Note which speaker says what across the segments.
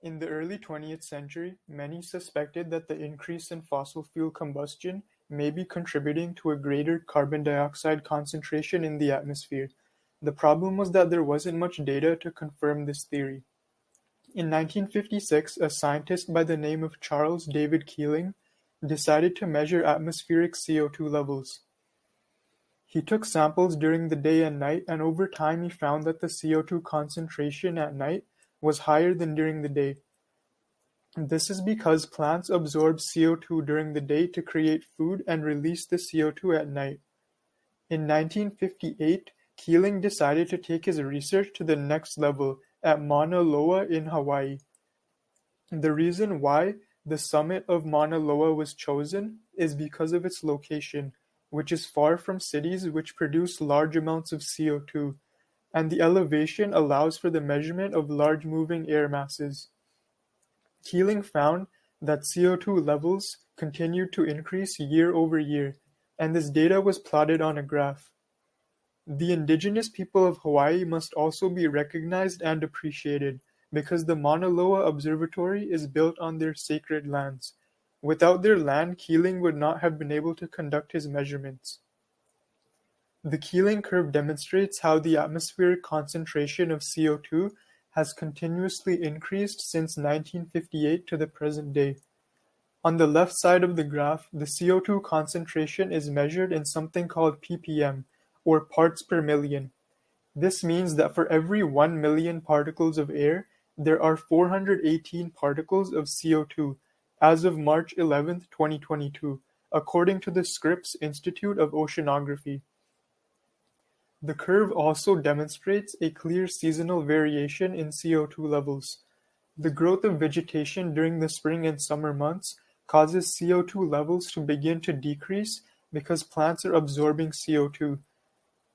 Speaker 1: In the early 20th century, many suspected that the increase in fossil fuel combustion may be contributing to a greater carbon dioxide concentration in the atmosphere. The problem was that there wasn't much data to confirm this theory. In 1956, a scientist by the name of Charles David Keeling decided to measure atmospheric CO2 levels. He took samples during the day and night, and over time he found that the CO2 concentration at night was higher than during the day. This is because plants absorb CO2 during the day to create food and release the CO2 at night. In 1958, Keeling decided to take his research to the next level at Mauna Loa in Hawaii. The reason why the summit of Mauna Loa was chosen is because of its location, which is far from cities which produce large amounts of CO2, and the elevation allows for the measurement of large moving air masses. Keeling found that CO2 levels continued to increase year over year, and this data was plotted on a graph. The indigenous people of Hawaii must also be recognized and appreciated, because the Mauna Loa Observatory is built on their sacred lands. Without their land, Keeling would not have been able to conduct his measurements. The Keeling curve demonstrates how the atmospheric concentration of CO2 has continuously increased since 1958 to the present day. On the left side of the graph, the CO2 concentration is measured in something called ppm, or parts per million. This means that for every 1 million particles of air, there are 418 particles of CO2 as of March 11, 2022, according to the Scripps Institute of Oceanography. The curve also demonstrates a clear seasonal variation in CO2 levels. The growth of vegetation during the spring and summer months causes CO2 levels to begin to decrease because plants are absorbing CO2.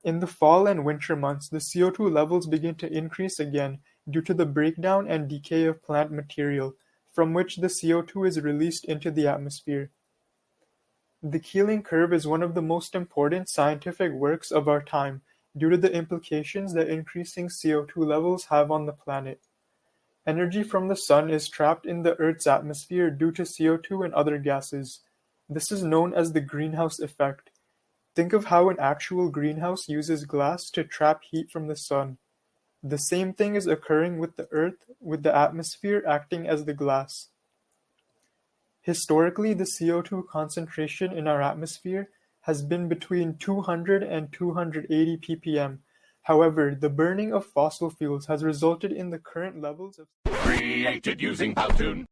Speaker 1: In the fall and winter months, the CO2 levels begin to increase again due to the breakdown and decay of plant material, from which the CO2 is released into the atmosphere. The Keeling curve is one of the most important scientific works of our time due to the implications that increasing CO2 levels have on the planet. Energy from the sun is trapped in the Earth's atmosphere due to CO2 and other gases. This is known as the greenhouse effect. Think of how an actual greenhouse uses glass to trap heat from the sun. The same thing is occurring with the Earth, with the atmosphere acting as the glass. Historically, the CO2 concentration in our atmosphere has been between 200 and 280 ppm. However, the burning of fossil fuels has resulted in the current levels of
Speaker 2: created using Powtoon.